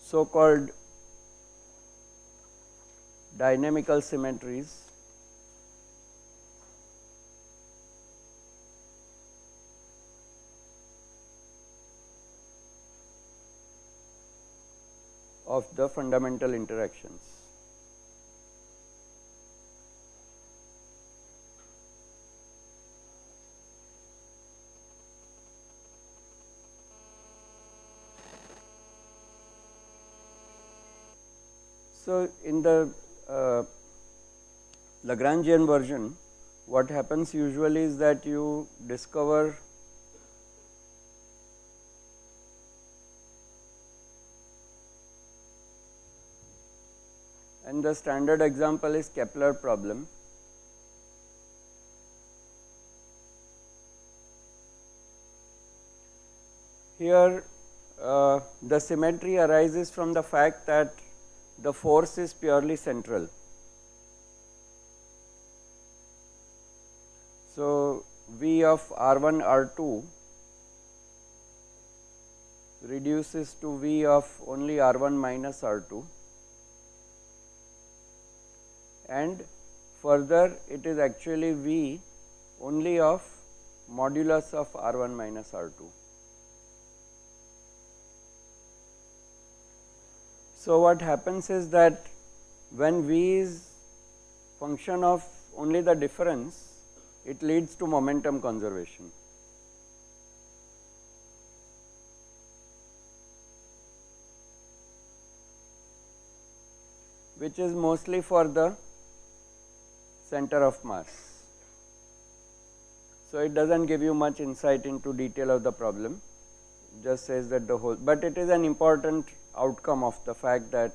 so called dynamical symmetries of the fundamental interactions. So, in the Lagrangian version, what happens usually is that you discover and the standard example is Kepler problem. Here the symmetry arises from the fact that the force is purely central. So, V of R1 R2 reduces to V of only R1 minus R2, and further it is actually V only of modulus of R1 minus R2. So, what happens is that when V is function of only the difference, it leads to momentum conservation. Which is mostly for the center of mass. So, it does not give you much insight into detail of the problem, it just says that the whole, but it is an important outcome of the fact that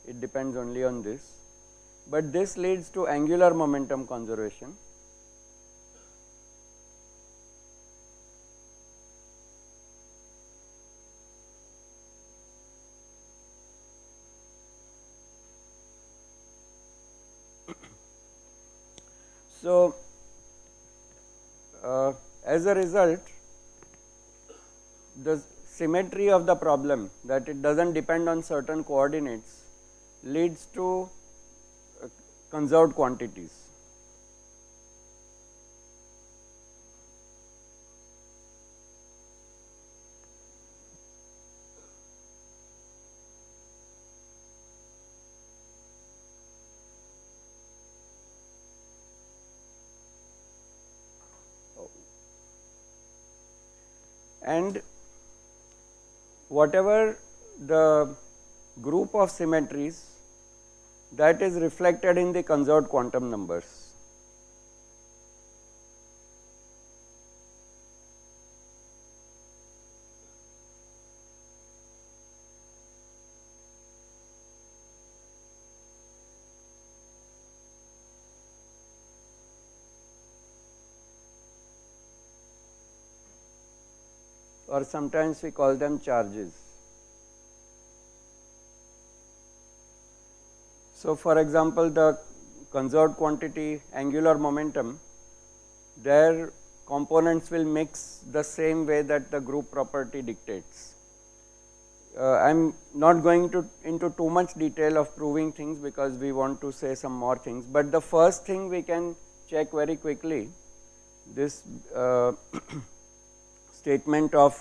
it depends only on this, but this leads to angular momentum conservation. So, as a result, the symmetry of the problem, that it does not depend on certain coordinates, leads to conserved quantities. And whatever the group of symmetries, that is reflected in the conserved quantum numbers. Or sometimes we call them charges. So, for example, the conserved quantity angular momentum, their components will mix the same way that the group property dictates. I am not going into too much detail of proving things because we want to say some more things, but the first thing we can check very quickly, this statement of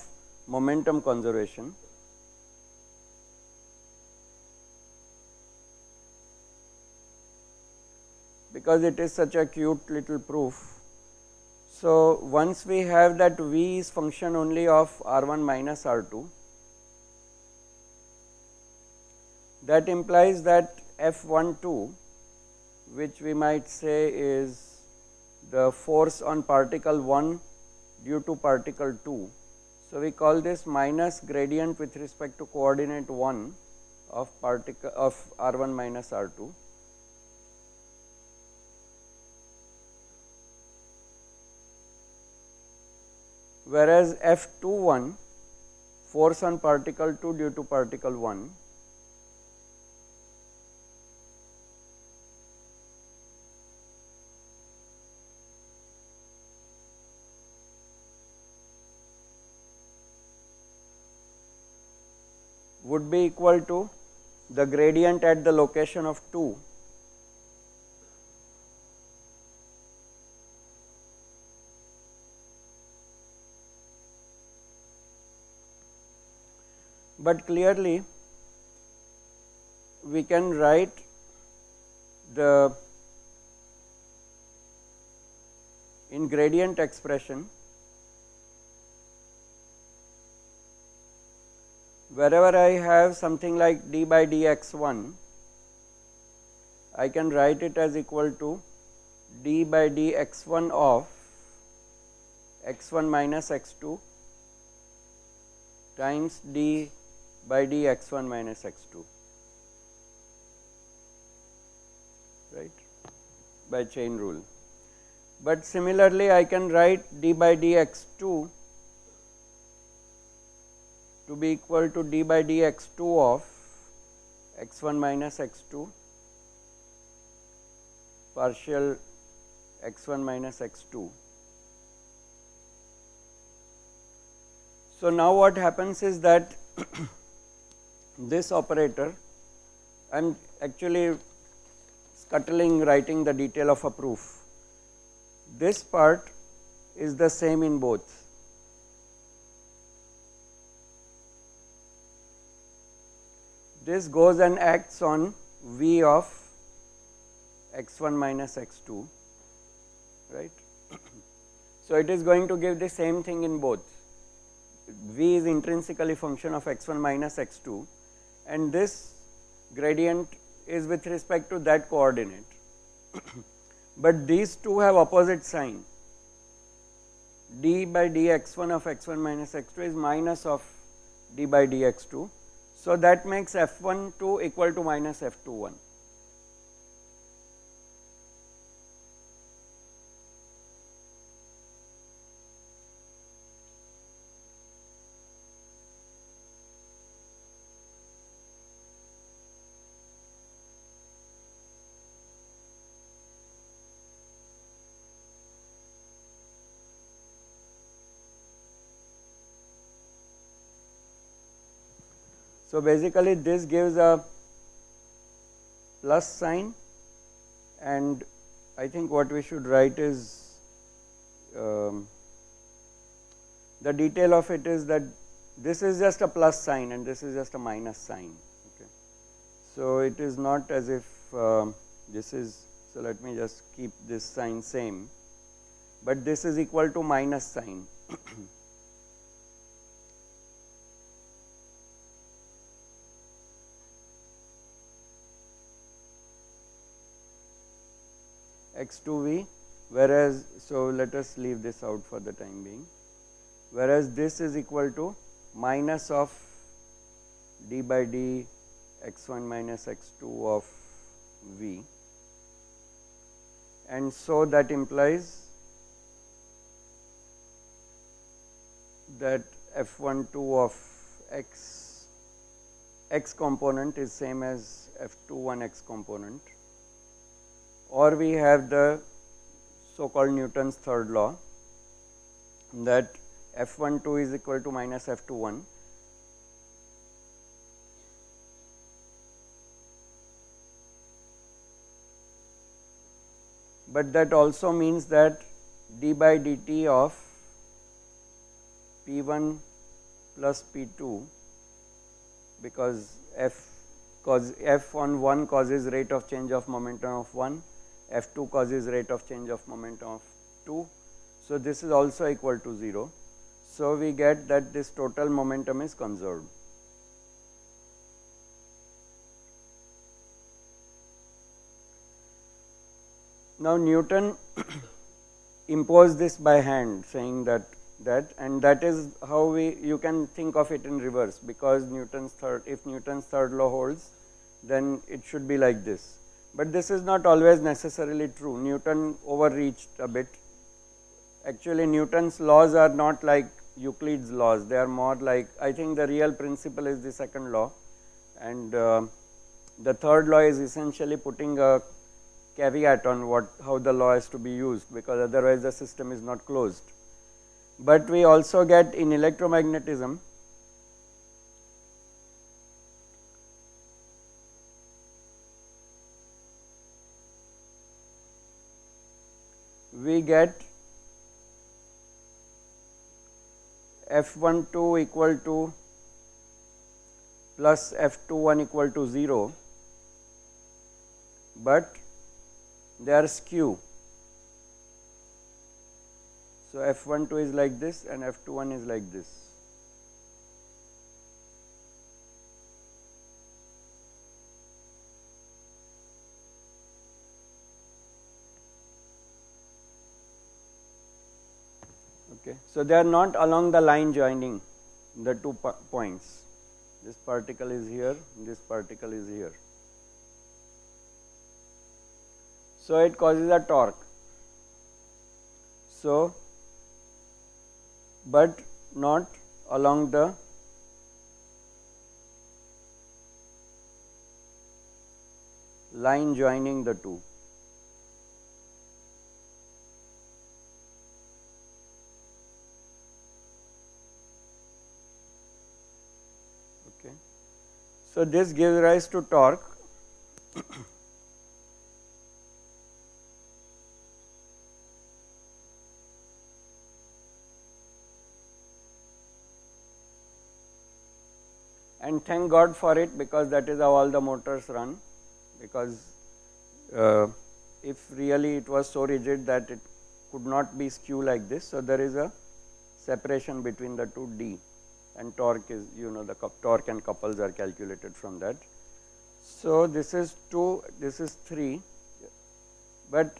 momentum conservation. Because it is such a cute little proof. So, once we have that V is function only of R1 minus R2, that implies that F12, which we might say is the force on particle 1 due to particle 2. So, we call this minus gradient with respect to coordinate 1 of particle of R1 minus R2. Whereas F21, force on particle 2 due to particle 1, would be equal to the gradient at the location of 2 but clearly we can write the in gradient expression wherever I have something like d by dx1, I can write it as equal to d by dx1 of x1 minus x2 times d by dx1 minus x2, right, by chain rule. But similarly, I can write d by dx2 to be equal to d by dx2 of x1 minus x2 partial x1 minus x2. So now what happens is that this operator, I am actually scuttling writing the detail of a proof. This part is the same in both. This goes and acts on V of x1 minus x2, right. So it is going to give the same thing in both. V is intrinsically function of x1 minus x2 and this gradient is with respect to that coordinate. But these two have opposite sign. D by dx1 of x1 minus x2 is minus of d by dx2. So that makes f12 equal to minus f21. So basically this gives a plus sign, and I think what we should write is the detail of it is that this is just a plus sign and this is just a minus sign. Okay. So it is not as if this is, so let me just keep this sign same, but this is equal to minus sign. x2v, whereas, so let us leave this out for the time being, whereas this is equal to minus of d by d x1 minus x2 of v, and so that implies that f12 of x component is same as f21 x component, or we have the so called Newton's third law that f12 is equal to minus f21. But that also means that d by dt of P1 plus P2, because f on 1 causes rate of change of momentum of 1, f2 causes rate of change of momentum of 2. So this is also equal to 0. So we get that this total momentum is conserved. Now Newton imposed this by hand, saying that and that is how you can think of it in reverse, because if Newton's third law holds, then it should be like this. But this is not always necessarily true. Newton overreached a bit. Actually Newton's laws are not like Euclid's laws, they are more like, I think the real principle is the second law, and the third law is essentially putting a caveat on how the law is to be used, because otherwise the system is not closed. But we also get in electromagnetism we get F12 equal to plus F21 equal to 0, but they are skew. So F12 is like this and F21 is like this. Okay. So they are not along the line joining the 2 points. This particle is here, this particle is here. So it causes a torque. So, but not along the line joining the 2. Okay. So this gives rise to torque. And thank God for it, because that is how all the motors run, because if really it was so rigid that it could not be skew like this, so there is a separation between the two D, and torque is, you know, the torque and couples are calculated from that. So this is 2, this is 3, but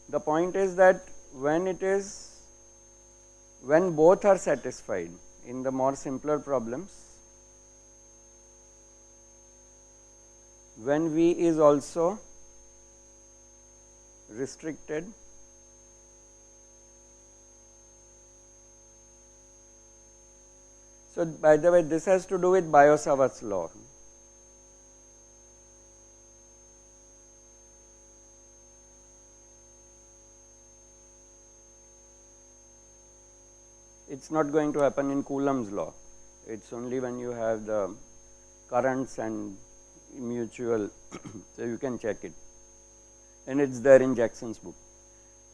the point is that when both are satisfied in the more simpler problems, when V is also restricted, so by the way, this has to do with Biot-Savart's law. It's not going to happen in Coulomb's law. It's only when you have the currents and mutual, so you can check it, and it's there in Jackson's book.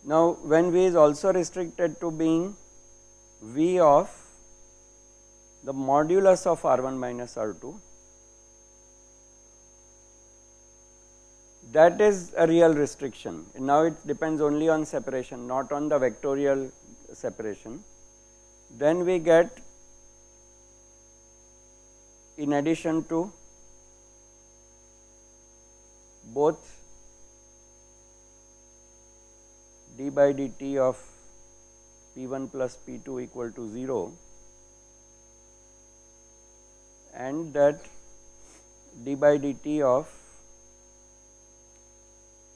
Now when V is also restricted to being V of the modulus of R1 minus R2, that is a real restriction. Now it depends only on separation, not on the vectorial separation. Then we get, in addition to both d by dt of P1 plus P2 equal to 0, and that d by dt of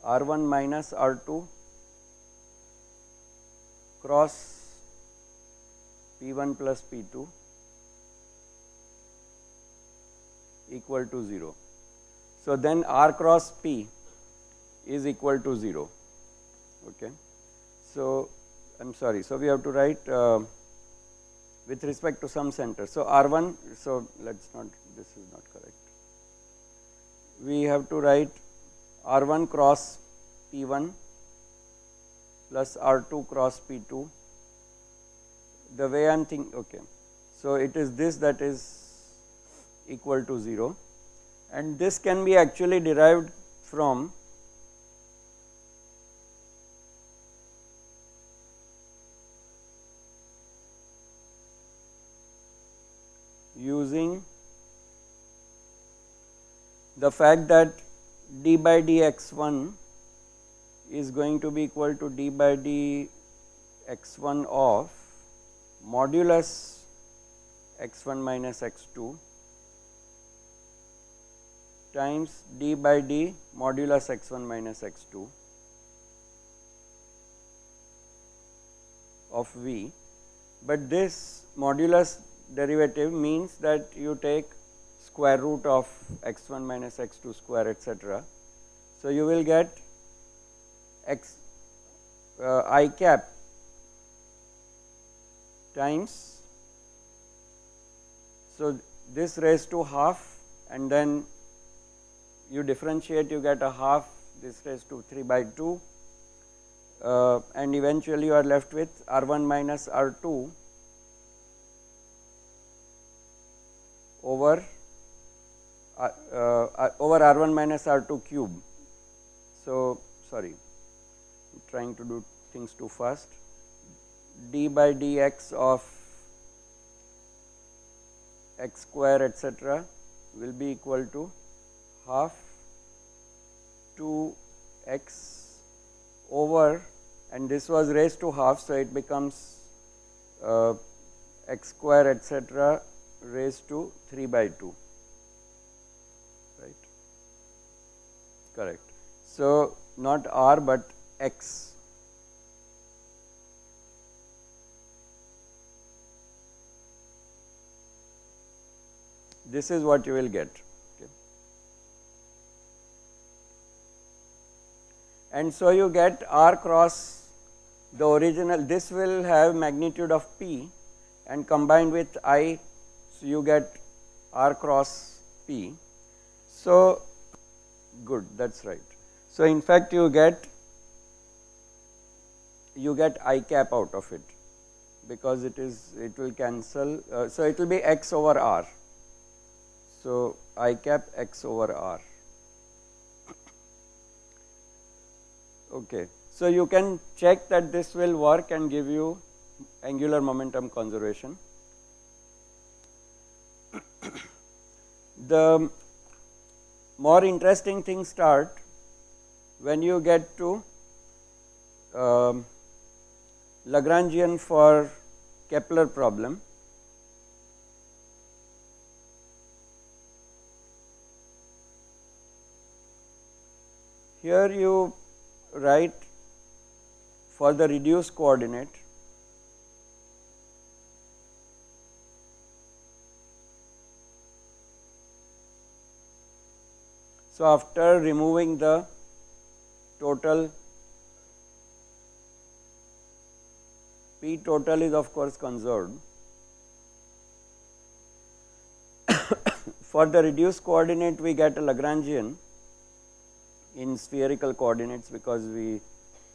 R1 minus R2 cross P1 plus P2 equal to 0. So then R cross P is equal to 0. Okay. So I'm sorry. So we have to write with respect to some center. So R1. So let's not. This is not correct. We have to write R1 cross P1 plus R2 cross P2. The way I'm thinking. Okay. So it is this that is equal to 0. And this can be actually derived from using the fact that d by dx1 is going to be equal to d by dx1 of modulus x1 minus x2 times d by d modulus x1 minus x2 of V, but this modulus derivative means that you take square root of x1 minus x2 square, etc. So you will get x I cap times, so this raised to half, and then you differentiate, you get a half, this raised to 3 by 2, and eventually you are left with R1 minus R2 over R1 minus R2 cube. So, sorry, I am trying to do things too fast. D by dx of x square etc. will be equal to half 2x over, and this was raised to half, so it becomes x square etc. raised to 3 by 2, right, correct. So, not r but x. This is what you will get. Okay. And so you get r cross the original, this will have magnitude of p, and combined with I, so you get r cross p. So, good, that is right. So, in fact, you get I cap out of it, because it will cancel, so it will be x over r. So, I cap x over r. Okay. So, you can check that this will work and give you angular momentum conservation. The more interesting things start when you get to Lagrangian for Kepler problem. Here you write for the reduced coordinate, so after removing the total, P total is of course conserved. For the reduced coordinate we get a Lagrangian in spherical coordinates, because we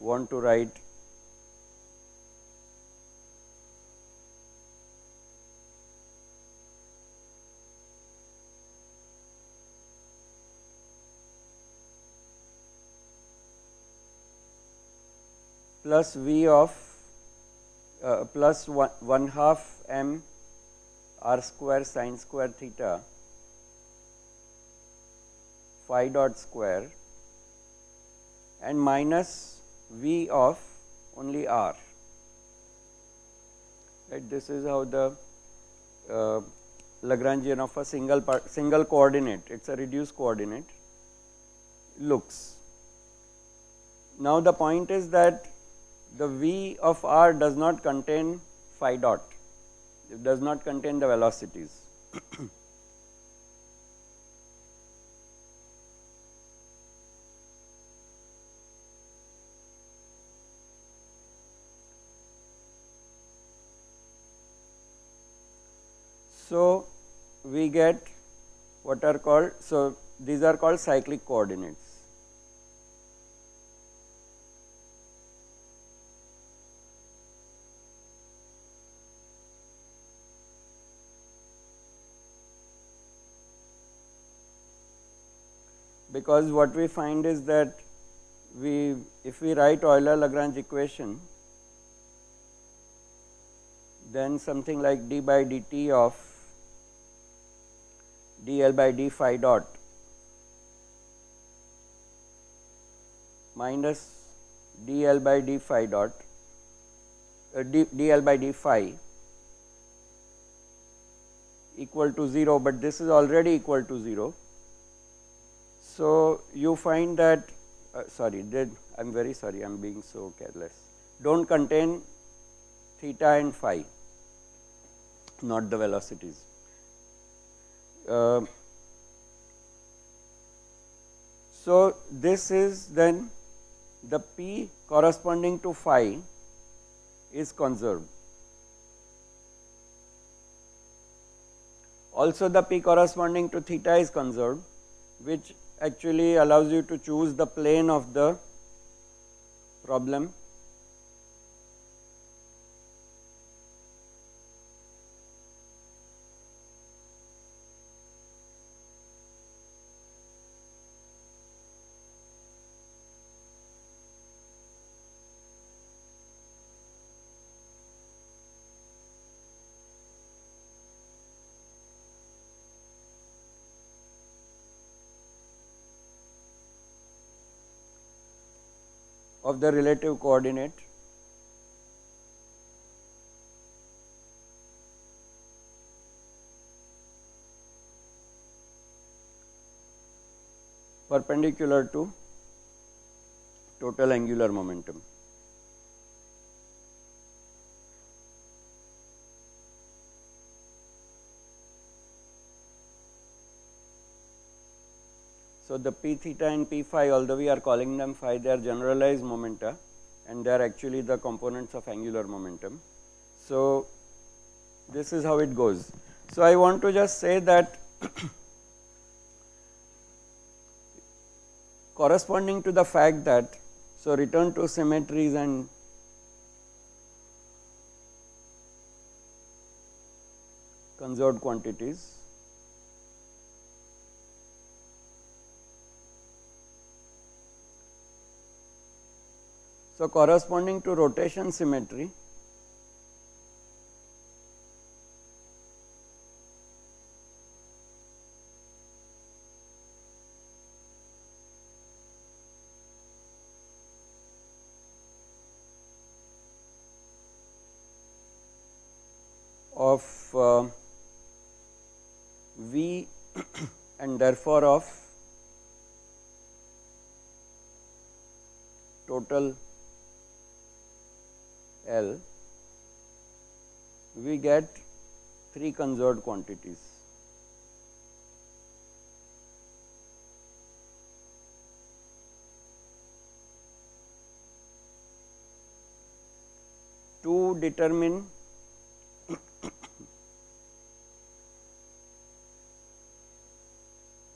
want to write plus V of plus 1 half m r square sin square theta phi dot square and minus V of only r, right. This is how the Lagrangian of a single coordinate, it is a reduced coordinate, looks. Now the point is that the V of r does not contain phi dot, it does not contain the velocities. So, we get what are called, so these are called cyclic coordinates. Because what we find is that if we write Euler-Lagrange equation, then something like d by dt of dl by d phi dot minus dl by d phi dot dl by d phi equal to 0, but this is already equal to 0. So, you find that sorry, I am very sorry, I am being so careless, do not contain theta and phi, not the velocities. So, this is then the P corresponding to phi is conserved. Also the P corresponding to theta is conserved, which actually allows you to choose the plane of the problem of the relative coordinate perpendicular to total angular momentum. So, the p theta and p phi, although we are calling them phi, they are generalized momenta and they are actually the components of angular momentum. So, this is how it goes. So, I want to just say that corresponding to the fact that, so return to symmetries and conserved quantities. So, corresponding to rotation symmetry, of V and therefore of total L, we get 3 conserved quantities. To determine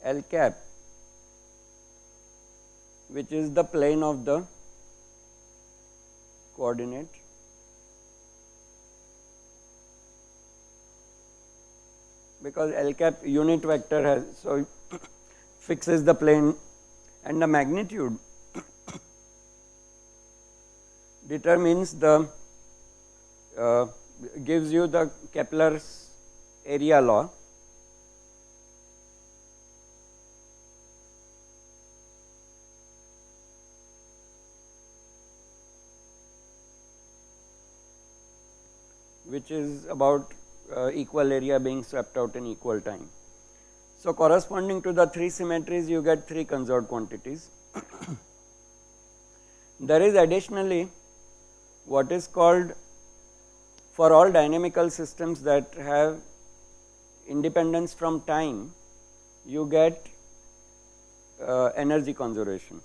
L cap, which is the plane of the coordinate, because L cap unit vector has, so fixes the plane, and the magnitude determines the gives you the Kepler's area law, which is about equal area being swept out in equal time. So, corresponding to the 3 symmetries, you get 3 conserved quantities. There is additionally what is called, for all dynamical systems that have independence from time, you get energy conservation.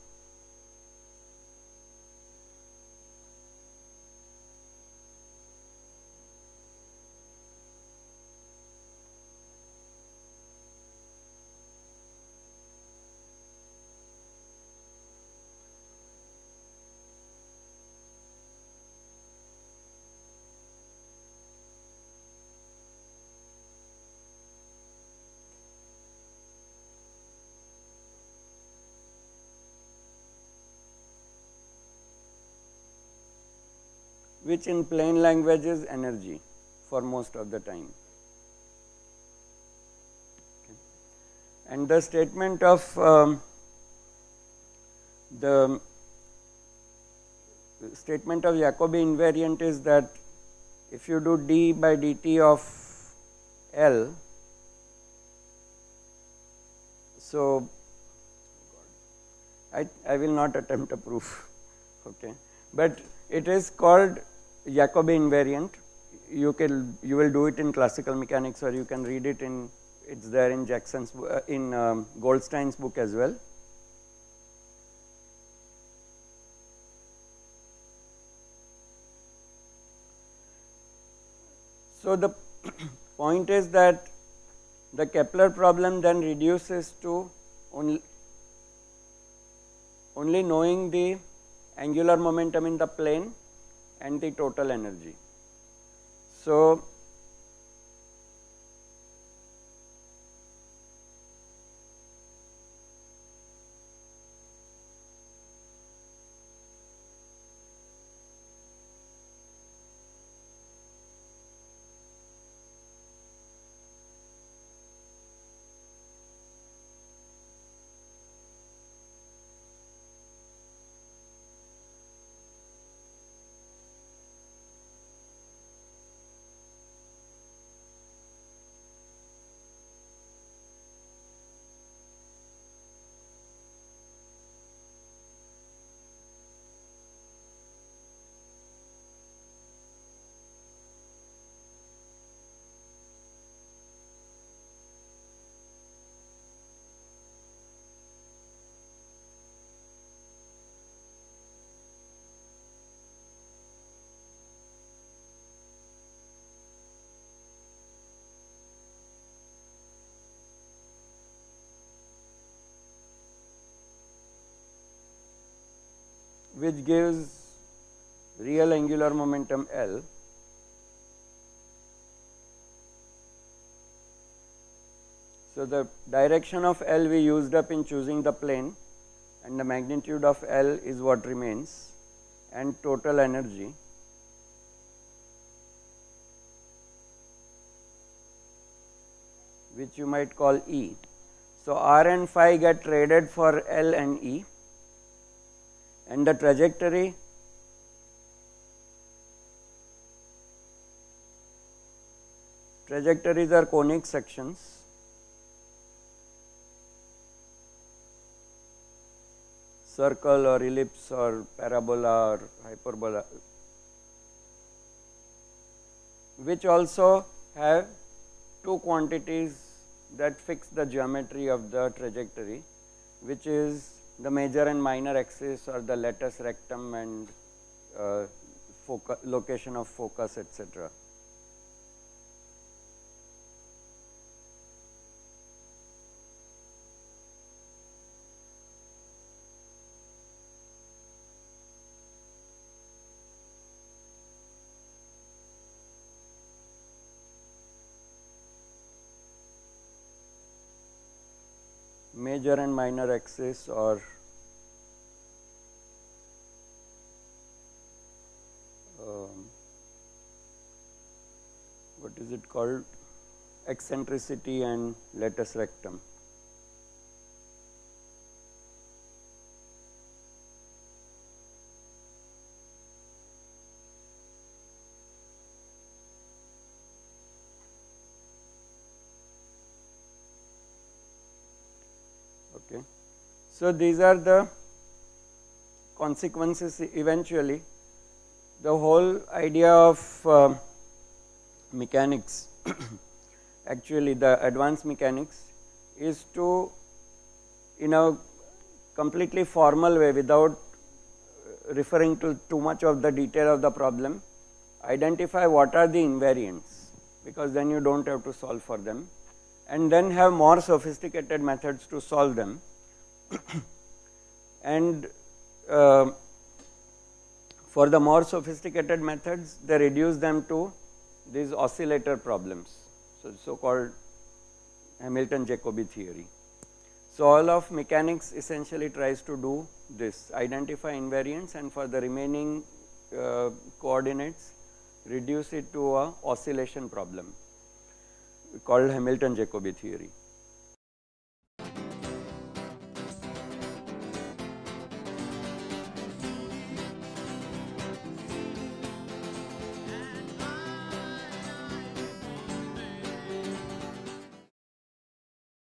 Which in plain language is energy for most of the time. Okay. And the statement of Jacobi invariant is that if you do d by dt of L, so I will not attempt a proof, okay, but it is called Jacobi invariant. You will do it in classical mechanics, or you can read it in, it's there in Jackson's in Goldstein's book as well. So, the point is that the Kepler problem then reduces to only knowing the angular momentum in the plane and the total energy. So, which gives real angular momentum L. So the direction of L we used up in choosing the plane, and the magnitude of L is what remains, and total energy which you might call E. So R and phi get traded for L and E, and the trajectories are conic sections. Circle or ellipse or parabola or hyperbola, which also have two quantities that fix the geometry of the trajectory, which is the major and minor axis, or the latus rectum, and location of focus, etc. Major and minor axis, or what is it called, eccentricity and latus rectum. Okay. So these are the consequences eventually. The whole idea of mechanics, actually the advanced mechanics, is to, in a completely formal way, without referring to too much of the detail of the problem, identify what are the invariants, because then you don't have to solve for them, and then have more sophisticated methods to solve them. And for the more sophisticated methods, they reduce them to these oscillator problems, so called Hamilton-Jacobi theory. So all of mechanics essentially tries to do this, identify invariants, and for the remaining coordinates reduce it to a oscillation problem called Hamilton-Jacobi theory.